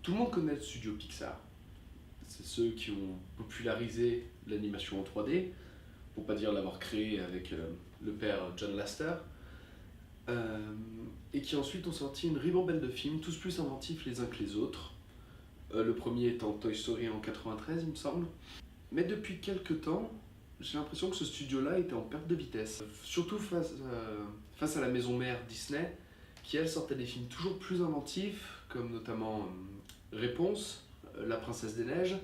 Tout le monde connaît le studio Pixar. C'est ceux qui ont popularisé l'animation en 3D, pour pas dire l'avoir créé avec le père John Lasseter, et qui ensuite ont sorti une ribambelle de films, tous plus inventifs les uns que les autres. Le premier étant Toy Story en 93, il me semble. Mais depuis quelques temps, j'ai l'impression que ce studio-là était en perte de vitesse. Surtout face à la maison mère Disney, qui elle sortait des films toujours plus inventifs, comme notamment Réponse, La Princesse des Neiges,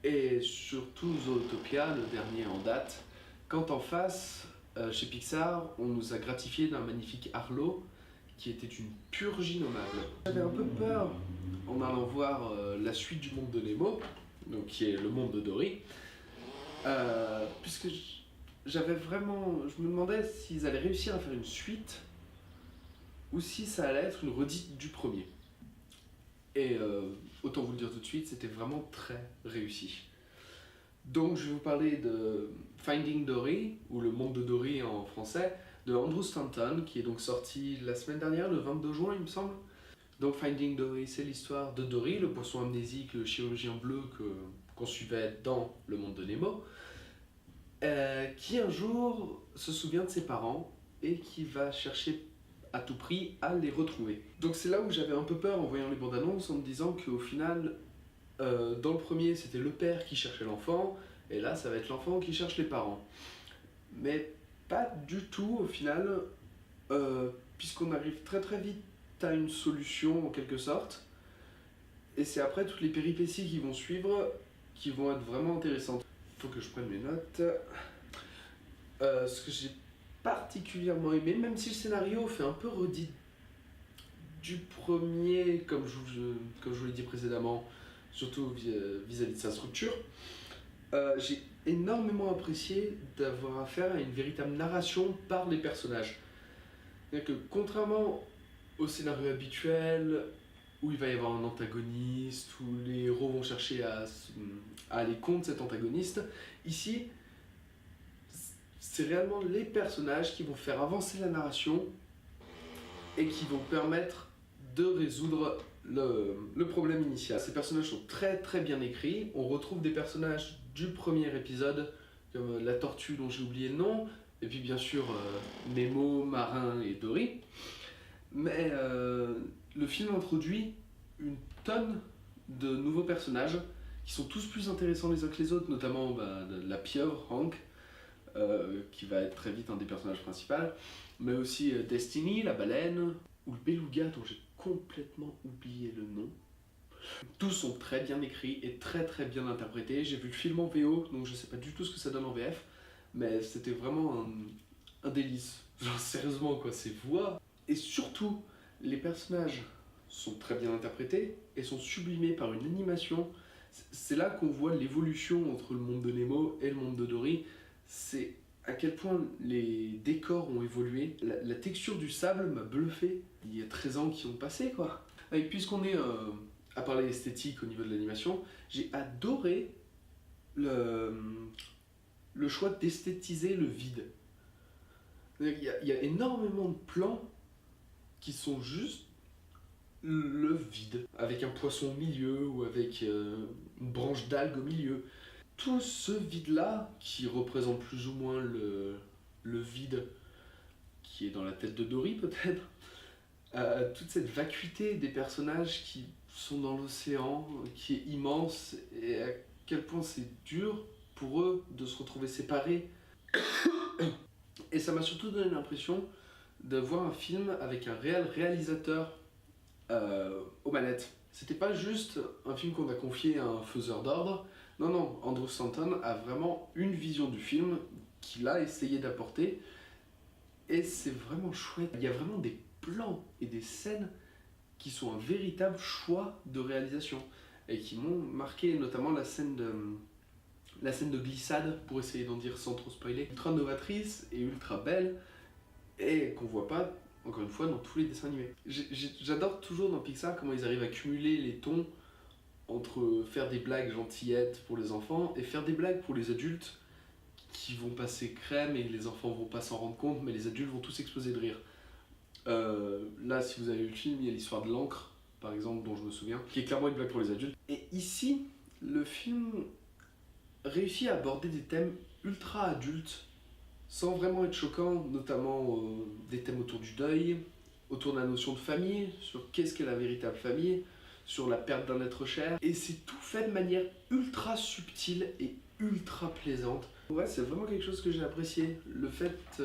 et surtout Zootopia, le dernier en date, quand en face, chez Pixar, on nous a gratifié d'un magnifique Arlo, qui était une purge innommable. J'avais un peu peur en allant voir la suite du monde de Nemo, donc qui est le monde de Dory, puisque je me demandais s'ils allaient réussir à faire une suite ou si ça allait être une redite du premier. Et autant vous le dire tout de suite, c'était vraiment très réussi. Donc je vais vous parler de Finding Dory, ou Le Monde de Dory en français, de Andrew Stanton, qui est donc sorti la semaine dernière, le 22 juin il me semble. Donc Finding Dory, c'est l'histoire de Dory, le poisson amnésique, le chirurgien bleu qu'on suivait dans Le Monde de Nemo, qui un jour se souvient de ses parents et qui va chercher à tout prix à les retrouver. Donc c'est là où j'avais un peu peur en voyant les bandes annonces, en me disant qu'au final, dans le premier c'était le père qui cherchait l'enfant, et là ça va être l'enfant qui cherche les parents. Mais pas du tout au final, puisqu'on arrive très très vite à une solution en quelque sorte, et c'est après toutes les péripéties qui vont suivre qui vont être vraiment intéressantes. Faut que je prenne mes notes. Ce que j'ai particulièrement aimé, même si le scénario fait un peu redite du premier, comme je vous l'ai dit précédemment, surtout vis-à-vis de sa structure, j'ai énormément apprécié d'avoir affaire à une véritable narration par les personnages. C'est-à-dire que contrairement au scénario habituel, où il va y avoir un antagoniste, où les héros vont chercher à aller contre cet antagoniste, ici, c'est réellement les personnages qui vont faire avancer la narration et qui vont permettre de résoudre le problème initial. Ces personnages sont très très bien écrits. On retrouve des personnages du premier épisode, comme la tortue dont j'ai oublié le nom, et puis bien sûr Nemo, Marin et Dory. Mais le film introduit une tonne de nouveaux personnages qui sont tous plus intéressants les uns que les autres, notamment la pieuvre, Hank, qui va être très vite un des personnages principaux, mais aussi Destiny, la baleine, ou le beluga dont j'ai complètement oublié le nom. Tous sont très bien écrits et très très bien interprétés. J'ai vu le film en VO, donc je sais pas du tout ce que ça donne en VF, mais c'était vraiment un délice. Genre sérieusement quoi, ces voix. Et surtout, les personnages sont très bien interprétés et sont sublimés par une animation. C'est là qu'on voit l'évolution entre le monde de Nemo et le monde de Dory. C'est à quel point les décors ont évolué. La texture du sable m'a bluffé. Il y a 13 ans qui ont passé quoi. Et puisqu'on est à parler esthétique au niveau de l'animation, j'ai adoré le choix d'esthétiser le vide. Il y a énormément de plans qui sont juste le vide, avec un poisson au milieu ou avec une branche d'algue au milieu. Tout ce vide-là, qui représente plus ou moins le vide qui est dans la tête de Dory peut-être, toute cette vacuité des personnages qui sont dans l'océan, qui est immense, et à quel point c'est dur pour eux de se retrouver séparés. Et ça m'a surtout donné l'impression de voir un film avec un réel réalisateur aux manettes. C'était pas juste un film qu'on a confié à un faiseur d'ordre. Non, Andrew Stanton a vraiment une vision du film qu'il a essayé d'apporter. Et c'est vraiment chouette. Il y a vraiment des plans et des scènes qui sont un véritable choix de réalisation. Et qui m'ont marqué, notamment la scène de glissade, pour essayer d'en dire sans trop spoiler. Ultra novatrice et ultra belle. Et qu'on voit pas, encore une fois, dans tous les dessins animés. J'adore toujours dans Pixar comment ils arrivent à cumuler les tons entre faire des blagues gentillettes pour les enfants et faire des blagues pour les adultes qui vont passer crème et les enfants vont pas s'en rendre compte, mais les adultes vont tous exploser de rire. Là, si vous avez vu le film, il y a l'histoire de l'encre par exemple, dont je me souviens, qui est clairement une blague pour les adultes. Et ici, le film réussit à aborder des thèmes ultra adultes, sans vraiment être choquant, notamment des thèmes autour du deuil, autour de la notion de famille, sur qu'est-ce qu'est la véritable famille, sur la perte d'un être cher. Et c'est tout fait de manière ultra subtile et ultra plaisante. Ouais, c'est vraiment quelque chose que j'ai apprécié. Le fait,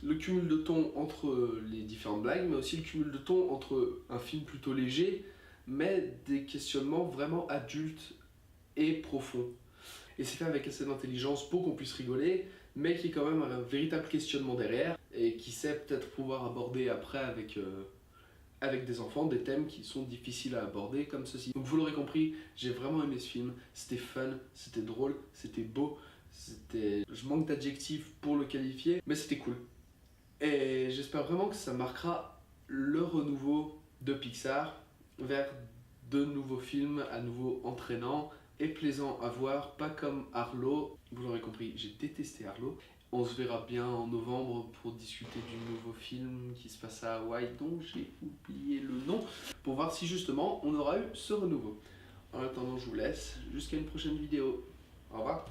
le cumul de ton entre les différentes blagues, mais aussi le cumul de ton entre un film plutôt léger, mais des questionnements vraiment adultes et profonds. Et c'est fait avec assez d'intelligence pour qu'on puisse rigoler, mais qui est quand même un véritable questionnement derrière, et qui sait peut-être pouvoir aborder après avec des enfants des thèmes qui sont difficiles à aborder comme ceci. Donc vous l'aurez compris, j'ai vraiment aimé ce film, c'était fun, c'était drôle, c'était beau, je manque d'adjectifs pour le qualifier, mais c'était cool. Et j'espère vraiment que ça marquera le renouveau de Pixar vers de nouveaux films à nouveau entraînants et plaisants à voir, pas comme Arlo. Vous l'aurez compris, j'ai détesté Arlo. On se verra bien en novembre pour discuter du nouveau film qui se passe à Hawaï, dont j'ai oublié le nom, pour voir si justement on aura eu ce renouveau. En attendant, je vous laisse, jusqu'à une prochaine vidéo. Au revoir.